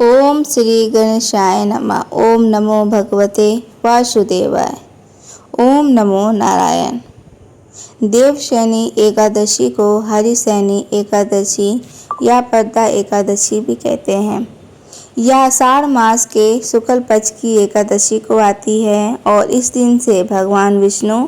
ओम श्री गणेशाय नमः। ओम नमो भगवते वासुदेवाय। ओम नमो नारायण। देवशयनी एकादशी को हरिशयनी एकादशी या पद्मा एकादशी भी कहते हैं। यह आषाढ़ मास के शुक्ल पक्ष की एकादशी को आती है और इस दिन से भगवान विष्णु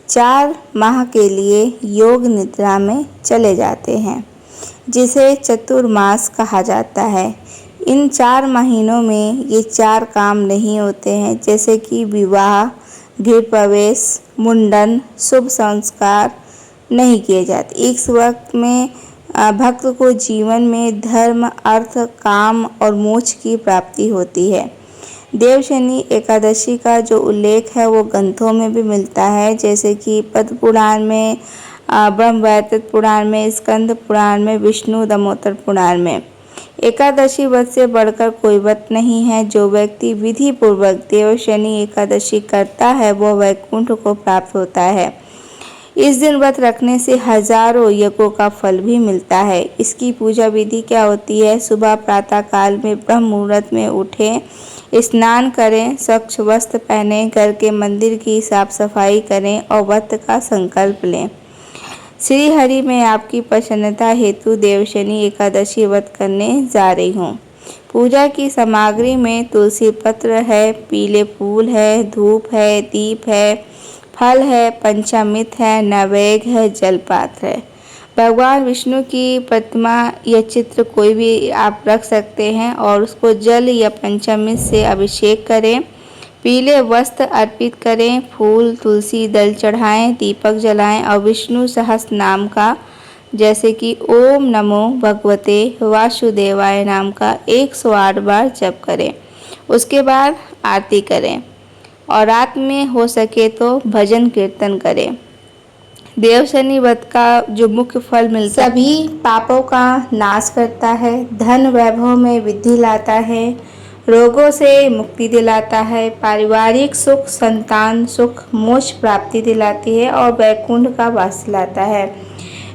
4 माह के लिए योग निद्रा में चले जाते हैं, जिसे चतुर्मास कहा जाता है। इन 4 महीनों में ये 4 काम नहीं होते हैं, जैसे कि विवाह, गृह प्रवेश, मुंडन, शुभ संस्कार नहीं किए जाते। इस वक्त में भक्त को जीवन में धर्म, अर्थ, काम और मोक्ष की प्राप्ति होती है। देवशयनी एकादशी का जो उल्लेख है वो ग्रंथों में भी मिलता है, जैसे कि पद्म पुराण में, ब्रह्मवैवर्त पुराण में, स्कंद पुराण में, विष्णु दामोदर पुराण में। एकादशी व्रत से बढ़कर कोई व्रत नहीं है। जो व्यक्ति विधि पूर्वक देवशयनी एकादशी करता है वो वैकुंठ को प्राप्त होता है। इस दिन व्रत रखने से हजारों यज्ञों का फल भी मिलता है। इसकी पूजा विधि क्या होती है? सुबह प्रातः काल में ब्रह्म मुहूर्त में उठें, स्नान करें, स्वच्छ वस्त्र पहनें, घर के मंदिर की साफ सफाई करें और व्रत का संकल्प लें। श्री हरि, मैं आपकी प्रसन्नता हेतु देवशयनी एकादशी व्रत करने जा रही हूँ। पूजा की सामग्री में तुलसी पत्र है, पीले फूल है, धूप है, दीप है, फल है, पंचामृत है, नैवेद्य है, जलपात्र है। भगवान विष्णु की प्रतिमा या चित्र कोई भी आप रख सकते हैं और उसको जल या पंचामृत से अभिषेक करें। पीले वस्त्र अर्पित करें, फूल, तुलसी दल चढ़ाएं, दीपक जलाएं और विष्णु सहस्त्र नाम का, जैसे कि ओम नमो भगवते वासुदेवाय नाम का 108 बार जप करें। उसके बाद आरती करें और रात में हो सके तो भजन कीर्तन करें। देवशयनी व्रत का जो मुख्य फल मिलता है, सभी पापों का नाश करता है, धन वैभव में वृद्धि लाता है, रोगों से मुक्ति दिलाता है, पारिवारिक सुख, संतान सुख, मोक्ष प्राप्ति दिलाती है और वैकुंठ का वास दिलाता है।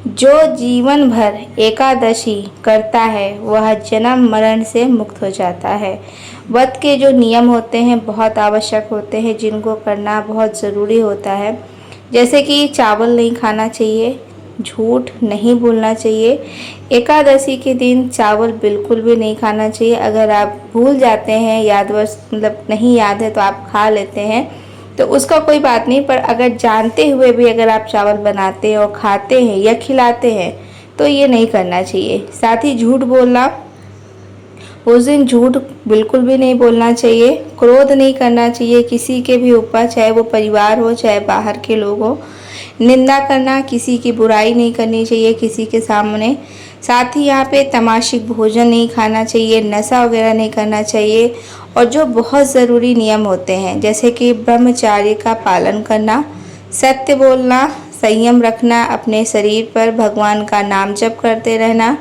जो जीवन भर एकादशी करता है वह जन्म मरण से मुक्त हो जाता है। व्रत के जो नियम होते हैं बहुत आवश्यक होते हैं, जिनको करना बहुत ज़रूरी होता है, जैसे कि चावल नहीं खाना चाहिए, झूठ नहीं बोलना चाहिए। एकादशी के दिन चावल बिल्कुल भी नहीं खाना चाहिए। अगर आप भूल जाते हैं, यादवश मतलब नहीं याद है तो आप खा लेते हैं तो उसका कोई बात नहीं, पर अगर जानते हुए भी अगर आप चावल बनाते हैं और खाते हैं या खिलाते हैं तो ये नहीं करना चाहिए। साथ ही झूठ बोलना, उस दिन झूठ बिल्कुल भी नहीं बोलना चाहिए। क्रोध नहीं करना चाहिए किसी के भी ऊपर, चाहे वो परिवार हो चाहे बाहर के लोग हो। निंदा करना, किसी की बुराई नहीं करनी चाहिए किसी के सामने। साथ ही यहाँ पे तमाशिक भोजन नहीं खाना चाहिए, नशा वगैरह नहीं करना चाहिए। और जो बहुत ज़रूरी नियम होते हैं, जैसे कि ब्रह्मचार्य का पालन करना, सत्य बोलना, संयम रखना, अपने शरीर पर भगवान का नाम जप करते रहना,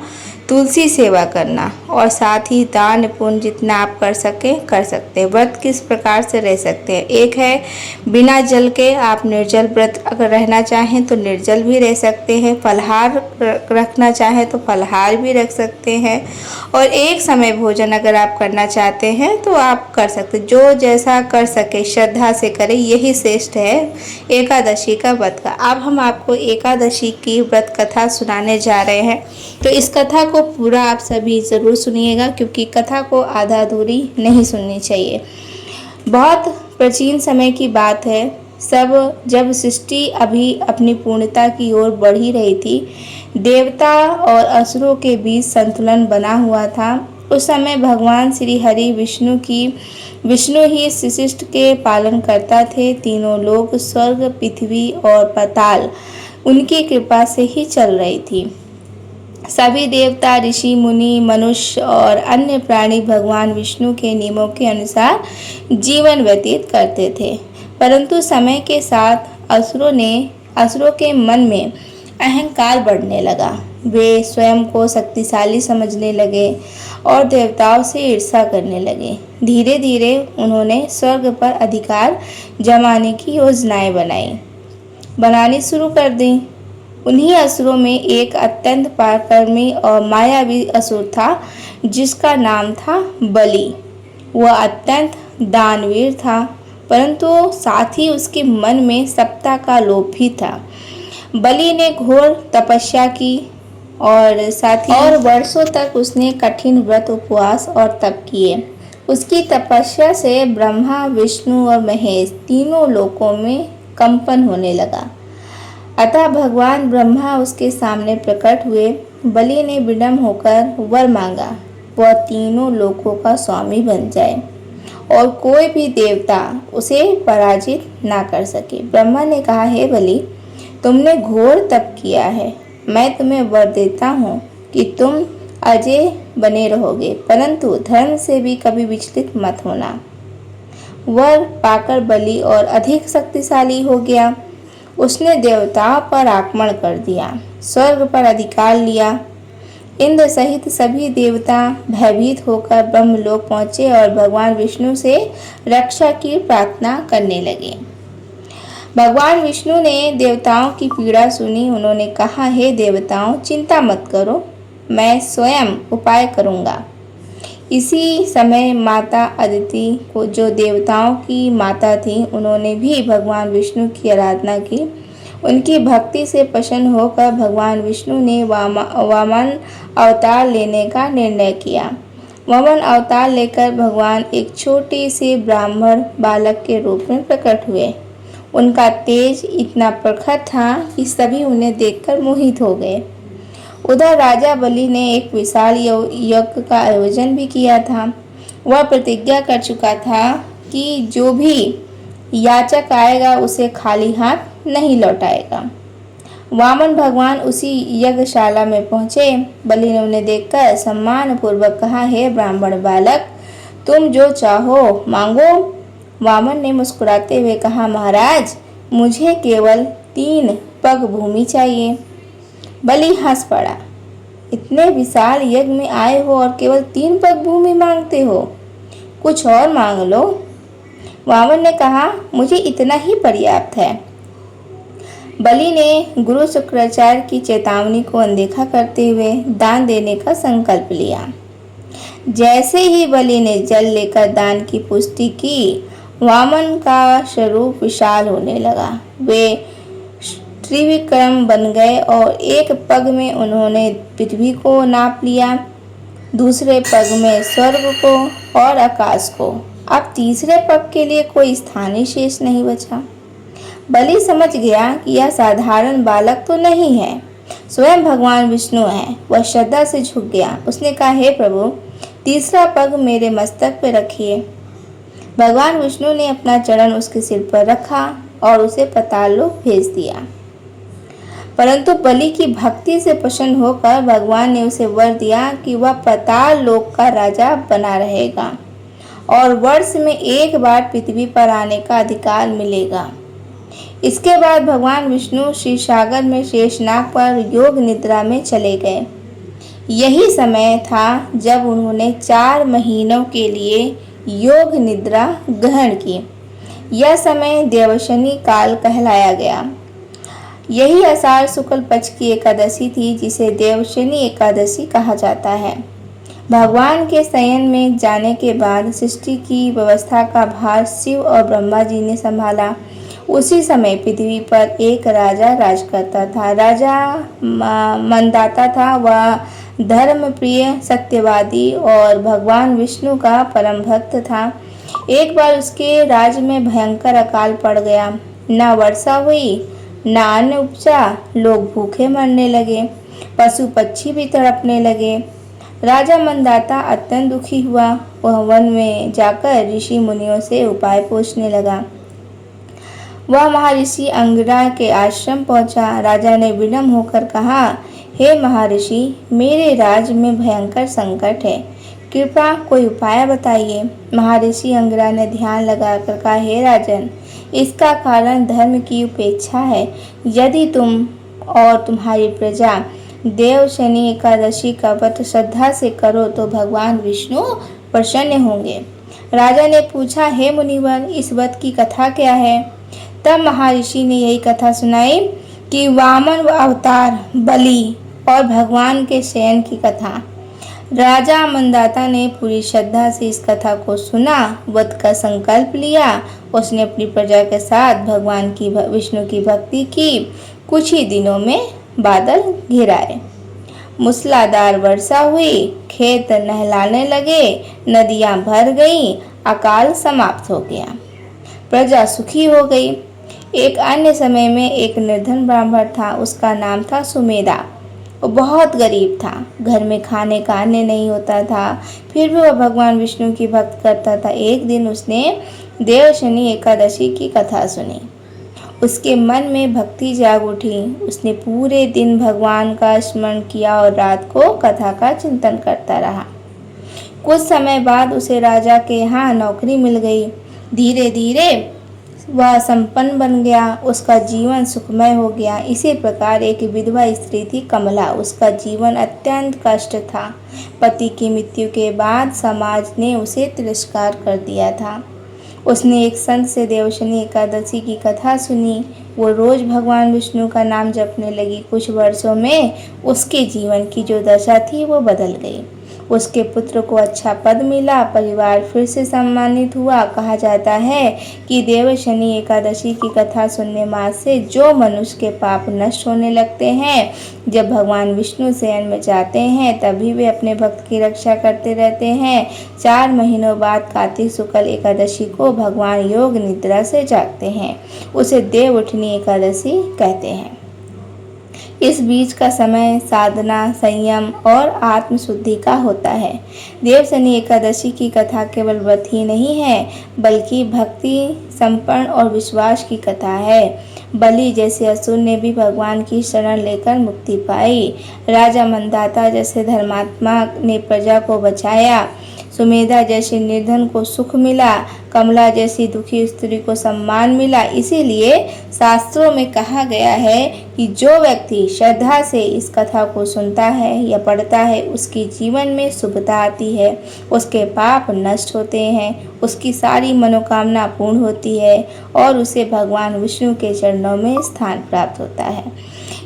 तुलसी सेवा करना और साथ ही दान पुण्य जितना आप कर सकें कर सकते हैं। व्रत किस प्रकार से रह सकते हैं? एक है बिना जल के आप निर्जल व्रत अगर रहना चाहें तो निर्जल भी रह सकते हैं, फलाहार रखना चाहें तो फलाहार भी रख सकते हैं, और एक समय भोजन अगर आप करना चाहते हैं तो आप कर सकते, जो जैसा कर सके श्रद्धा से करें, यही श्रेष्ठ है एकादशी का व्रत का। अब हम आपको एकादशी की व्रत कथा सुनाने जा रहे हैं, तो इस कथा को पूरा आप सभी ज़रूर सुनिएगा, क्योंकि कथा को आधा अधूरी नहीं सुननी चाहिए। बहुत प्राचीन समय की बात है, जब सृष्टि अभी अपनी पूर्णता की ओर बढ़ ही रही थी, देवता और असुरों के बीच संतुलन बना हुआ था। उस समय भगवान श्री हरि विष्णु ही सृष्टि के पालन करता थे। तीनों लोग, स्वर्ग, पृथ्वी और पाताल उनकी कृपा से ही चल रही थी। सभी देवता, ऋषि, मुनि, मनुष्य और अन्य प्राणी भगवान विष्णु के नियमों के अनुसार जीवन व्यतीत करते थे। परंतु समय के साथ असुरों के मन में अहंकार बढ़ने लगा। वे स्वयं को शक्तिशाली समझने लगे और देवताओं से ईर्ष्या करने लगे। धीरे धीरे उन्होंने स्वर्ग पर अधिकार जमाने की योजनाएं बनानी शुरू कर दी। उन्हीं असुरों में एक अत्यंत पराक्रमी और मायावी असुर था जिसका नाम था बलि। वह अत्यंत दानवीर था, परंतु साथ ही उसके मन में सत्ता का लोभ भी था। बलि ने घोर तपस्या की और साथ ही और वर्षों तक उसने कठिन व्रत, उपवास और तप किए। उसकी तपस्या से ब्रह्मा, विष्णु और महेश तीनों लोकों में कंपन होने लगा। अतः भगवान ब्रह्मा उसके सामने प्रकट हुए। बलि ने विनम्र होकर वर मांगा, वह तीनों लोकों का स्वामी बन जाए और कोई भी देवता उसे पराजित ना कर सके। ब्रह्मा ने कहा, हे बलि, तुमने घोर तप किया है। मैं तुम्हें वर देता हूँ कि तुम अजय बने रहोगे, परंतु धर्म से भी कभी विचलित मत होना। वर पाकर बलि और अधिक शक्तिशाली हो गया। उसने देवताओं पर आक्रमण कर दिया, स्वर्ग पर अधिकार लिया। इंद्र सहित सभी देवता भयभीत होकर ब्रह्मलोक पहुंचे और भगवान विष्णु से रक्षा की प्रार्थना करने लगे। भगवान विष्णु ने देवताओं की पीड़ा सुनी। उन्होंने कहा, हे देवताओं, चिंता मत करो, मैं स्वयं उपाय करूंगा। इसी समय माता अदिति को, जो देवताओं की माता थी, उन्होंने भी भगवान विष्णु की आराधना की। उनकी भक्ति से प्रसन्न होकर भगवान विष्णु ने वामन अवतार लेने का निर्णय किया। वामन अवतार लेकर भगवान एक छोटे से ब्राह्मण बालक के रूप में प्रकट हुए। उनका तेज इतना प्रखर था कि सभी उन्हें देखकर मोहित हो गए। उधर राजा बलि ने एक विशाल यज्ञ का आयोजन भी किया था। वह प्रतिज्ञा कर चुका था कि जो भी याचक आएगा उसे खाली हाथ नहीं लौटाएगा। वामन भगवान उसी यज्ञशाला में पहुंचे। बलि ने उन्हें देखकर सम्मान पूर्वक कहा, हे ब्राह्मण बालक, तुम जो चाहो मांगो। वामन ने मुस्कुराते हुए कहा, महाराज, मुझे केवल 3 पग भूमि चाहिए। बलि हंस पड़ा, इतने विशाल यज्ञ में आए हो और केवल 3 पग भूमि मांगते हो, कुछ और मांग लो। वामन ने कहा, मुझे इतना ही पर्याप्त है। बलि ने गुरु शुक्राचार्य की चेतावनी को अनदेखा करते हुए दान देने का संकल्प लिया। जैसे ही बलि ने जल लेकर दान की पुष्टि की, वामन का स्वरूप विशाल होने लगा। वे त्रिविक्रम बन गए और एक पग में उन्होंने पृथ्वी को नाप लिया, दूसरे पग में स्वर्ग को और आकाश को। अब तीसरे पग के लिए कोई स्थान ही शेष नहीं बचा। बलि समझ गया कि यह साधारण बालक तो नहीं है, स्वयं भगवान विष्णु हैं। वह श्रद्धा से झुक गया। उसने कहा, हे प्रभु, तीसरा पग मेरे मस्तक पर रखिए। भगवान विष्णु ने अपना चरण उसके सिर पर रखा और उसे पाताल लोक भेज दिया। परंतु बलि की भक्ति से प्रसन्न होकर भगवान ने उसे वर दिया कि वह पाताल लोक का राजा बना रहेगा और वर्ष में एक बार पृथ्वी पर आने का अधिकार मिलेगा। इसके बाद भगवान विष्णु क्षीर सागर में शेषनाग पर योग निद्रा में चले गए। यही समय था जब उन्होंने 4 महीनों के लिए योग निद्रा ग्रहण की। यह समय देवशनि काल कहलाया गया। यही आषाढ़ शुक्ल पक्ष की एकादशी थी, जिसे देवशनि एकादशी कहा जाता है। भगवान के शयन में जाने के बाद सृष्टि की व्यवस्था का भार शिव और ब्रह्मा जी ने संभाला। उसी समय पृथ्वी पर एक राजा राज करता था। राजा मंदाता था। वह धर्म प्रिय, सत्यवादी और भगवान विष्णु का परम भक्त था। एक बार उसके राज्य में भयंकर अकाल पड़ गया। न वर्षा हुई, न अन्न उपजा, लोग भूखे मरने लगे, पशु पक्षी भी तड़पने लगे। राजा मंदाता अत्यंत दुखी हुआ। वह वन में जाकर ऋषि मुनियों से उपाय पूछने लगा। वह महर्षि अंगिरा के आश्रम पहुंचा। राजा ने विनम्र होकर कहा, हे महर्षि, मेरे राज्य में भयंकर संकट है, कृपया कोई उपाय बताइए। महर्षि अंगिरा ने ध्यान लगाकर कहा, हे राजन, इसका कारण धर्म की उपेक्षा है। यदि तुम और तुम्हारी प्रजा देवशनि एकादशी का व्रत श्रद्धा से करो तो भगवान विष्णु प्रसन्न होंगे। राजा ने पूछा, हे मुनिवर, इस व्रत की कथा क्या है? तब महर्षि ने यही कथा सुनाई। कि वामन अवतार, बलि और भगवान के शयन की कथा। राजा मंदाता ने पूरी श्रद्धा से इस कथा को सुना, वध का संकल्प लिया। उसने अपनी प्रजा के साथ भगवान की विष्णु की भक्ति की। कुछ ही दिनों में बादल घिर आए, मूसलाधार वर्षा हुई, खेत नहलाने लगे, नदियां भर गईं, अकाल समाप्त हो गया, प्रजा सुखी हो गई। एक अन्य समय में एक निर्धन ब्राह्मण था, उसका नाम था सुमेधा। वो बहुत गरीब था, घर में खाने का अन्न नहीं होता था, फिर भी वह भगवान विष्णु की भक्त करता था। एक दिन उसने देवशनि एकादशी की कथा सुनी, उसके मन में भक्ति जाग उठी। उसने पूरे दिन भगवान का स्मरण किया और रात को कथा का चिंतन करता रहा। कुछ समय बाद उसे राजा के यहाँ नौकरी मिल गई। धीरे धीरे वह संपन्न बन गया, उसका जीवन सुखमय हो गया। इसी प्रकार एक विधवा स्त्री थी कमला, उसका जीवन अत्यंत कष्ट था। पति की मृत्यु के बाद समाज ने उसे तिरस्कार कर दिया था। उसने एक संत से देवशनि एकादशी की कथा सुनी। वो रोज भगवान विष्णु का नाम जपने लगी। कुछ वर्षों में उसके जीवन की जो दशा थी वो बदल गई। उसके पुत्र को अच्छा पद मिला, परिवार फिर से सम्मानित हुआ। कहा जाता है कि देवशनि एकादशी की कथा सुनने मात्र से जो मनुष्य के पाप नष्ट होने लगते हैं, जब भगवान विष्णु शयन में जाते हैं तभी वे अपने भक्त की रक्षा करते रहते हैं। 4 महीनों बाद कार्तिक शुक्ल एकादशी को भगवान योग निद्रा से जागते हैं, उसे देव उठनी एकादशी कहते हैं। इस बीच का समय साधना, संयम और आत्मशुद्धि का होता है। देवशनि एकादशी की कथा केवल व्रत ही नहीं है, बल्कि भक्ति, समर्पण और विश्वास की कथा है। बलि जैसे असुर ने भी भगवान की शरण लेकर मुक्ति पाई। राजा मंदाता जैसे धर्मात्मा ने प्रजा को बचाया। सुमेधा जैसे निर्धन को सुख मिला। कमला जैसी दुखी स्त्री को सम्मान मिला। इसीलिए शास्त्रों में कहा गया है कि जो व्यक्ति श्रद्धा से इस कथा को सुनता है या पढ़ता है, उसके जीवन में शुभता आती है, उसके पाप नष्ट होते हैं, उसकी सारी मनोकामना पूर्ण होती है और उसे भगवान विष्णु के चरणों में स्थान प्राप्त होता है।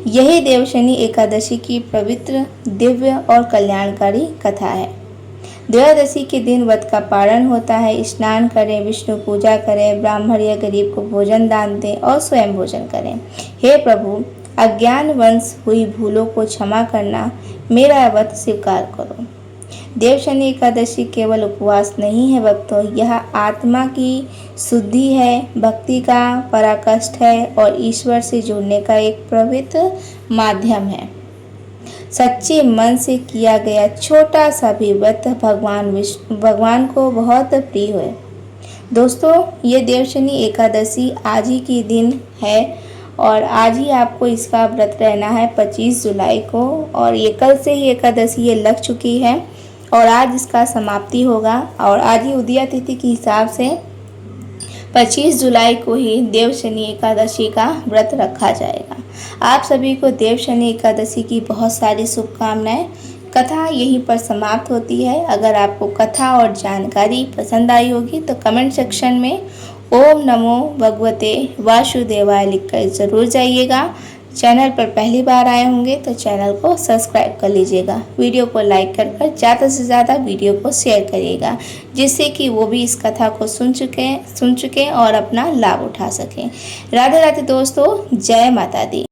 यही देवशनि एकादशी की पवित्र, दिव्य और कल्याणकारी कथा है। द्वादशी के दिन व्रत का पारण होता है। स्नान करें, विष्णु पूजा करें, ब्राह्मण या गरीब को भोजन दान दें और स्वयं भोजन करें। हे प्रभु, अज्ञानवश हुई भूलों को क्षमा करना, मेरा व्रत स्वीकार करो। देवशनि एकादशी केवल उपवास नहीं है भक्तों, यह आत्मा की शुद्धि है, भक्ति का पराकाष्ठ है और ईश्वर से जुड़ने का एक पवित्र माध्यम है। सच्चे मन से किया गया छोटा सा भी व्रत भगवान को बहुत प्रिय है। दोस्तों, ये देवशनि एकादशी आज ही की दिन है और आज ही आपको इसका व्रत रहना है 25 जुलाई को। और ये कल से ही एकादशी ये लग चुकी है और आज इसका समाप्ति होगा और आज ही उदया तिथि के हिसाब से 25 जुलाई को ही देवशनि एकादशी का व्रत रखा जाएगा। आप सभी को देवशनि एकादशी की बहुत सारी शुभकामनाएं। कथा यहीं पर समाप्त होती है। अगर आपको कथा और जानकारी पसंद आई होगी तो कमेंट सेक्शन में ओम नमो भगवते वासुदेवाय लिखकर ज़रूर जाइएगा। चैनल पर पहली बार आए होंगे तो चैनल को सब्सक्राइब कर लीजिएगा। वीडियो को लाइक कर ज़्यादा से ज़्यादा वीडियो को शेयर करिएगा, जिससे कि वो भी इस कथा को सुन चुके और अपना लाभ उठा सकें। राधे राधे दोस्तों, जय माता दी।